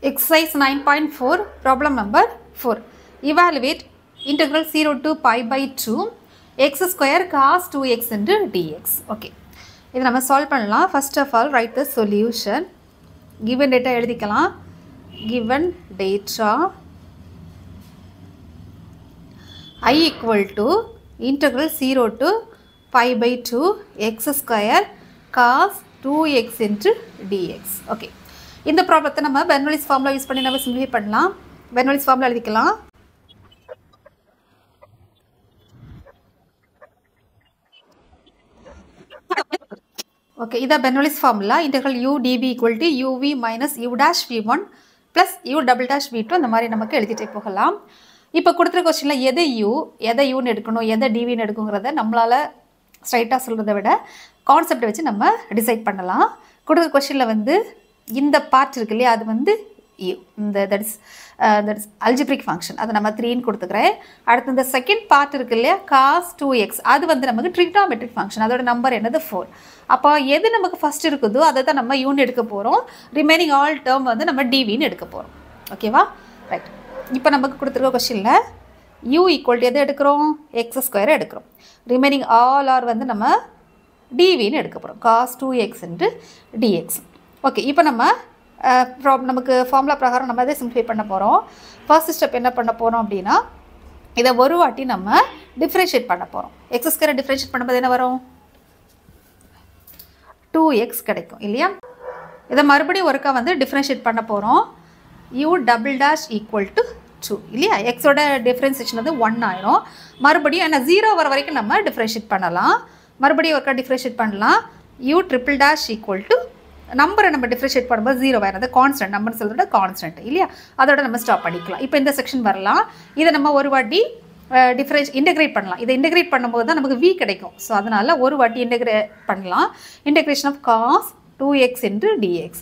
Exercise 9.4, problem number 4. Evaluate integral 0 to pi by 2 x square cos 2x into dx. Okay. இதை நம்ம solve பண்ணலாம். First of all, write the solution. Given data எழுதிக்கலாம். Given data I equal to integral 0 to pi by 2 x square cos 2x into dx. Okay. இந்த ப்ராப்ளத்தை நம்ம Bernoulli's formula use பண்ணி நம்ம simplify பண்ணலாம். பெர்னோலிஸ் ஃபார்முலா எழுதிக்கலாம். Okay, இதான் Bernoulli's formula. Integral u dv equal to uv minus u dash v1 plus u double dash v2 அந்த மாதிரி நமக்கு எழுதிட்டே போகலாம். இப்போ கொடுத்துருக்க கொஸ்டினில் எதை எதை யூன்னு எடுக்கணும், எதை டிவின்னு எடுக்குங்கிறத நம்மளால் ஸ்ட்ரைட்டாக சொல்கிறத விட கான்செப்டை வச்சு நம்ம டிசைட் பண்ணலாம். கொடுத்துருக்க கொஸ்டினில் வந்து இந்த பார்ட் இருக்கு இல்லையா, அது வந்து இந்த தட் இஸ் அல்ஜிப்ரிக் ஃபங்க்ஷன், அதை நம்ம 3ன்னு கொடுத்துக்கிறேன். அடுத்து இந்த செகண்ட் பார்ட் இருக்கு இல்லையா, cos 2x, அது வந்து நமக்கு ட்ரிக்னாமெட்ரிக் ஃபங்க்ஷன், அதோட நம்பர் என்னது 4. அப்போ எது நமக்கு ஃபஸ்ட் இருக்குதோ அதை தான் நம்ம யூன்னு எடுக்க போகிறோம். ரிமைனிங் ஆல் டேர்ம் வந்து நம்ம டிவின்னு எடுக்க போகிறோம். ஓகேவா? ரைட். இப்போ நமக்கு கொடுத்துருக்க கொஸ்டினில் u ஈக்குவல் எது எடுக்கிறோம், எக்ஸ் ஸ்கொயரை எடுக்கிறோம். ரிமைனிங் ஆல் ஆர் வந்து நம்ம டிவின்னு எடுக்க போகிறோம். cos 2x into dx. Okay, இப்போ நம்ம நமக்கு ஃபார்முலா பிரகாரம் நம்ம அதை சிம்பிளிஃபை பண்ண போகிறோம். ஃபர்ஸ்ட் ஸ்டெப் என்ன பண்ண போகிறோம் அப்படின்னா, இதை ஒரு வாட்டி நம்ம டிஃப்ரென்ஷியேட் பண்ண போகிறோம். எக்ஸ் ஸ்கொயரை டிஃப்ரென்ஷியேட் பண்ணும்போது என்ன வரும், 2x கிடைக்கும் இல்லையா. இதை மறுபடியும் ஒருக்கா வந்து டிஃப்ரென்ஷியேட் பண்ண போகிறோம். u double dash equal to 2 இல்லையா. எக்ஸோட டிஃப்ரென்சியேஷன் வந்து 1 ஆயிரும். மறுபடியும் ஆனால் 0 வர வரைக்கும் நம்ம டிஃப்ரென்ஷியேட் பண்ணலாம். மறுபடியும் ஒருக்கா டிஃப்ரென்ஷியேட் பண்ணலாம். u triple dash equal to நம்பரை நம்ம டிஃப்ரென்ஷியேட் பண்ணும்போது 0 ஆயிரும். கான்ஸ்டன்ட் நம்பர் சொல்கிறத கான்ஸ்டன்ட் இல்லையா, அதோட நம்ம ஸ்டாப் பண்ணிக்கலாம். இப்போ இந்த செக்ஷன் வரலாம். இதை நம்ம ஒரு வாட்டி இன்டெகிரேட் பண்ணலாம். இதை இன்டெகிரேட் பண்ணும்போது தான் நமக்கு v கிடைக்கும். ஸோ அதனால் ஒரு வாட்டி இன்டெகிரேட் பண்ணலாம். Integration of cos 2x into dx.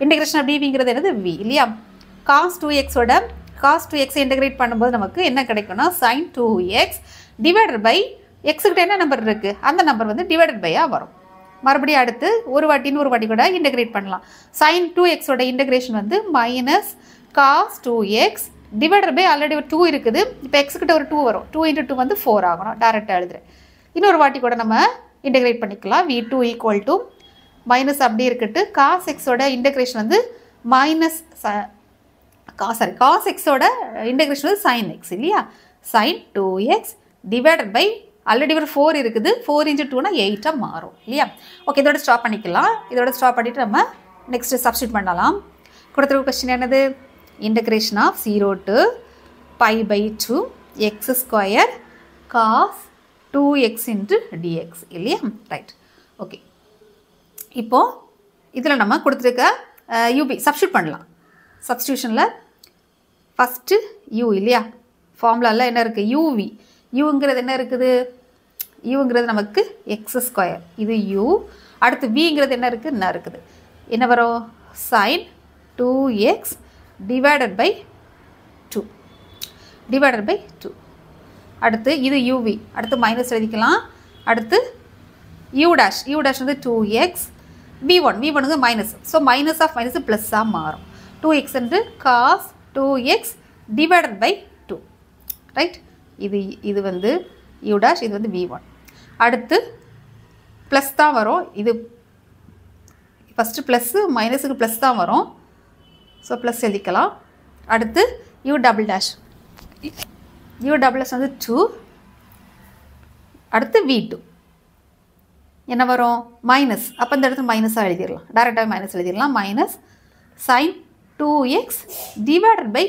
Integration of dvங்கிறது என்னது v இல்லையா. cos 2xோட cos 2x இன்டெகிரேட் பண்ணும்போது நமக்கு என்ன கிடைக்கும்னா sin 2x டிவைடட் பை எக்ஸுக்கிட்ட என்ன நம்பர் இருக்குது அந்த நம்பர் வந்து டிவைடட் பையாக வரும். மறுபடியும் அடுத்து ஒரு வாட்டின்னு ஒரு வாட்டி கூட இன்டெகிரேட் பண்ணலாம். sin 2xோட இன்டெகிரேஷன் வந்து minus cos 2x divided by already ஒரு 2 இருக்குது. இப்போ எக்ஸுக்கிட்ட ஒரு 2 வரும். 2 into 2 வந்து 4 ஆகணும். டேரெக்டாக எழுதுறேன். இன்னொரு வாட்டி கூட நம்ம இன்டெகிரேட் பண்ணிக்கலாம். v2 ஈக்குவல் டு மைனஸ் அப்படி இருக்கட்டு cos xோட இன்டெகிரேஷன் வந்து மைனஸ் cos xோட இன்டெகிரேஷன் வந்து sin x இல்லையா. sin 2x divided by already ஒரு 4 இருக்குது. 4 into 2னா 8 மாறும் இல்லையா. ஓகே, இதோட ஸ்டாப் பண்ணிக்கலாம். இதோட ஸ்டாப் பண்ணிவிட்டு நம்ம நெக்ஸ்ட்டு சப்ஸ்டியூட் பண்ணலாம். கொடுத்துருக்க கொஸ்டின் என்னது, integration of 0 to pi by 2 x square cos 2x into dx இல்லையா. ரைட். ஓகே, இப்போது இதில் நம்ம கொடுத்துருக்க யூபி சப்ஸ்டியூட் பண்ணலாம். சப்ஸ்டியூஷனில் ஃபஸ்ட்டு u இல்லையா, ஃபார்முலாவில் என்ன இருக்குது, யூவி. யூங்கிறது என்ன இருக்குது, யூங்கிறது நமக்கு எக்ஸ் ஸ்கொயர், இது u. அடுத்து விங்கிறது என்ன இருக்குது, என்ன இருக்குது, என்ன வரும், sin 2x divided by 2 divided by 2. அடுத்து இது uv, அடுத்து மைனஸ் எழுதிக்கலாம். அடுத்து u டேஷ் வந்து 2x, v1க்கு minus, so minus of minus ப்ளஸ்ஸாக மாறும். 2x என்று cos 2x divided by 2. Right. இது வந்து u dash, இது வந்து v1. அடுத்து ப்ளஸ் தான் வரும். இது ஃபஸ்ட்டு ப்ளஸ்ஸு மைனஸுக்கு ப்ளஸ் தான் வரும். ஸோ ப்ளஸ் எழுதிக்கலாம். அடுத்து u டபுள் டேஷ் வந்து 2. அடுத்து v2 என்ன வரும், மைனஸ். அப்போ இந்த இடத்துல மைனஸாக எழுதிடலாம், டேரெக்டாக மைனஸ் எழுதிடலாம். Minus sin 2x divided by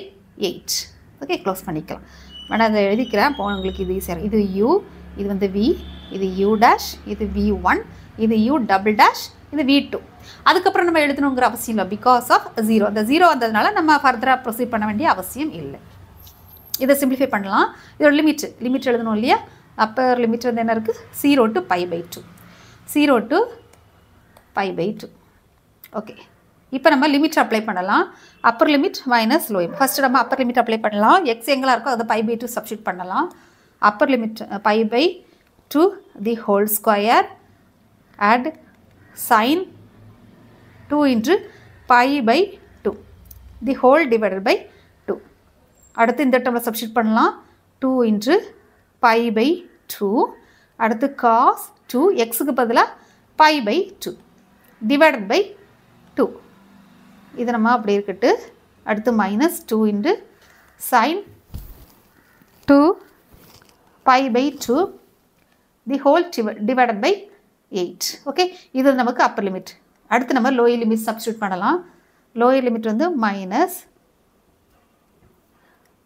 8. Okay, close பண்ணிக்கலாம். வேணா அதை எழுதிக்கிறேன். அப்போ உங்களுக்கு இது ஈஸியாக, இது u, இது வந்து v, இது u டேஷ், இது v1, இது u டபுள் டேஷ், இது v2. அதுக்கப்புறம் நம்ம எழுதணுங்கிற அவசியம் இல்லை, பிகாஸ் ஆஃப் 0. அந்த 0 வந்ததுனால நம்ம ஃபர்தராக ப்ரொசீட் பண்ண வேண்டிய அவசியம் இல்லை. இதை சிம்பிளிஃபை பண்ணலாம். இதோட லிமிட் எழுதணும் இல்லையா. அப்பர் லிமிட் வந்து என்ன இருக்குது, 0 to pi by 2. 0 to pi by 2. Okay, இப்போ நம்ம லிமிட் அப்ளை பண்ணலாம். Upper limit minus low limit. First நம்ம அப்பர் லிமிட் அப்ளை பண்ணலாம். எக்ஸ் எங்கெல்லாம் இருக்கோ அதை pi by 2 சப்ஸ்டியூட் பண்ணலாம். Upper limit pi by 2 the whole square add sin 2 into pi by 2 the whole divided by 2. அடுத்து இந்த டேர்மில் சப்ஸ்டிட் பண்ணலாம். 2 இன்ட்டு பை பை 2. அடுத்து காஸ் 2 எக்ஸுக்கு பதிலாக பை பை 2 டிவைடட் பை 2. இது நம்ம அப்படி இருக்கட்டு. அடுத்து minus 2 into sine 2 pi by 2 the whole divided by 8. Okay, இது நமக்கு அப்பர் லிமிட். அடுத்து நம்ம லோயர் லிமிட் சப்ஸ்டியூட் பண்ணலாம். லோயர் லிமிட் வந்து மைனஸ்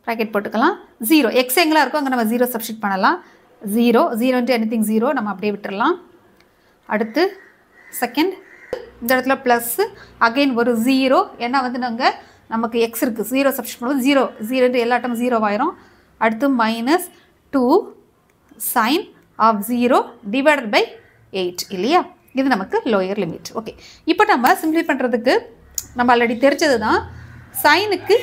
ப்ராக்கெட் போட்டுக்கலாம் 0. எக்ஸ் எங்கெல்லாம் இருக்கோ அங்கே நம்ம 0 சப்ஸ்டியூட் பண்ணலாம். 0 இன்ட்டு எனிதிங் 0 நம்ம அப்படியே விட்டுடலாம். அடுத்து செகண்ட் இந்த இடத்துல ப்ளஸ்ஸு அகெயின் ஒரு 0. ஏன்னா வந்து நாங்கள் நமக்கு எக்ஸ் இருக்குது, 0 சப்ஸ்டியூட் பண்ணும்போது 0 எல்லா டைம் 0 ஆயிரும். அடுத்து minus 2 sine of 0 divided by 8 இல்லையா? இது நமக்கு லோயர் லிமிட். ஓகே, இப்போ நம்ம சிம்பிளை பண்ணுறதுக்கு நம்ம ஆல்ரெடி தெரிஞ்சது தான். சைனுக்கு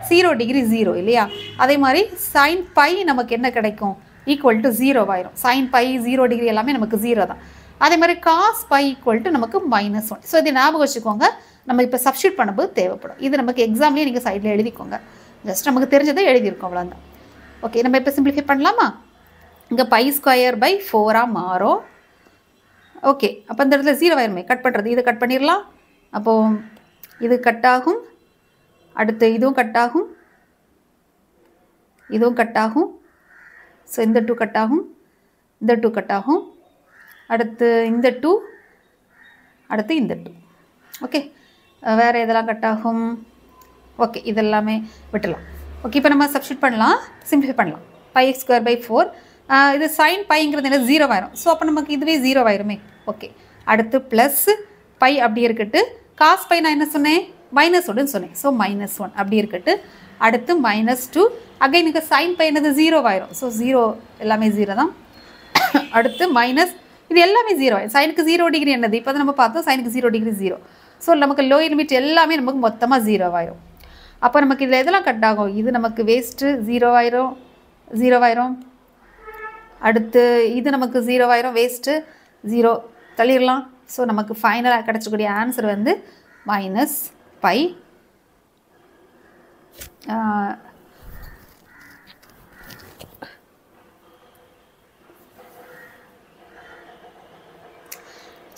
0 டிகிரி 0 இல்லையா? அதே மாதிரி சைன் பை நமக்கு என்ன கிடைக்கும்? ஈக்குவல் டு 0 ஆயிரும். சைன் பை 0 டிகிரி எல்லாமே நமக்கு 0 தான். அதே மாதிரி காஸ் பை ஈக்குவல் டு நமக்கு -1. ஸோ இதை ஞாபகம் வச்சுக்கோங்க. நம்ம இப்போ சப்ஸ்டியூட் பண்ணும்போது தேவைப்படும். இது நமக்கு எக்ஸாம்லேயே நீங்கள் சைடில் எழுதிக்கோங்க. ஜஸ்ட் நமக்கு தெரிஞ்சதை எழுதியிருக்கோம், அவ்வளோதான். ஓகே, நம்ம இப்போ சிம்பிளிஃபை பண்ணலாமா? இங்கே பை ஸ்கொயர் பை 4 மாறும். ஓகே, அப்போ இந்த இடத்துல 0 ஆயிருமே, கட் பண்ணுறது. இதை கட் பண்ணிடலாம். அப்போது இது கட் ஆகும். அடுத்து இதுவும் கட் ஆகும், இதுவும் கட் ஆகும். ஸோ இந்த 2 கட் ஆகும், இந்த 2 கட் ஆகும். அடுத்து இந்த 2, அடுத்து இந்த 2. ஓகே, வேறு எதெல்லாம் கட் ஆகும்? ஓகே, இதெல்லாமே விட்டுலாம். ஓகே, இப்போ நம்ம சப்ஸ்டியூட் பண்ணலாம், சிம்பிளிஃபை பண்ணலாம். Pi square by 4. இது சைன் பைங்கிறது என்ன 0 ஆயிரும். ஸோ அப்போ நமக்கு இதுவே 0 ஆயிருமே. ஓகே, அடுத்து ப்ளஸ் பை அப்படி இருக்கட்டு. காஸ் பை நான் என்ன சொன்னேன்? -1 சொன்னேன். ஸோ -1 அப்படி இருக்கட்டு. அடுத்து -2 அகைன் இங்கே சைன் பை என்னது 0 ஆயிரும். ஸோ 0 எல்லாமே 0 தான். அடுத்து மைனஸ் இது எல்லாமே 0 ஆயிரும். சைனுக்கு 0 டிகிரி என்னது? இப்போ தான் நம்ம பார்த்தோம் சைனுக்கு 0 டிகிரி 0. ஸோ நமக்கு லோயர் லிமிட் எல்லாமே நமக்கு மொத்தமாக 0 ஆயிரும். அப்போ நமக்கு இதில் எதெல்லாம் கட் ஆகும்? இது நமக்கு வேஸ்ட்டு 0 ஆயிரும். அடுத்து இது நமக்கு 0 ஆயிரும், வேஸ்ட்டு 0 தள்ளிடலாம். ஸோ நமக்கு ஃபைனலாக கிடச்சக்கூடிய ஆன்சர் வந்து -π.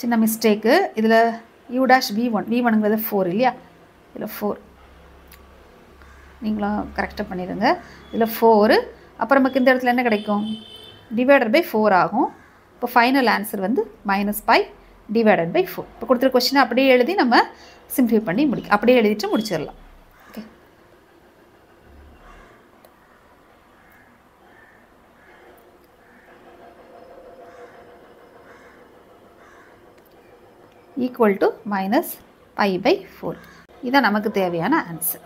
சின்ன மிஸ்டேக்கு இதில் u'(v1)ங்கிறது 4 இல்லையா? இதில் 4 நீங்களும் கரெக்டாக பண்ணிடுங்க. இதில் 4. அப்புறம் நமக்கு இந்த இடத்துல என்ன கிடைக்கும்? டிவைடட் பை 4 ஆகும். இப்போ ஃபைனல் ஆன்சர் வந்து -π டிவைடட் பை 4. இப்போ கொடுத்துருக்க கொஸ்டினை அப்படியே எழுதி நம்ம சிம்பிளை பண்ணி அப்படியே எழுதிட்டு முடிச்சிடலாம். Okay, equal to -π/4. இதுதான் நமக்கு தேவையான ஆன்சர்.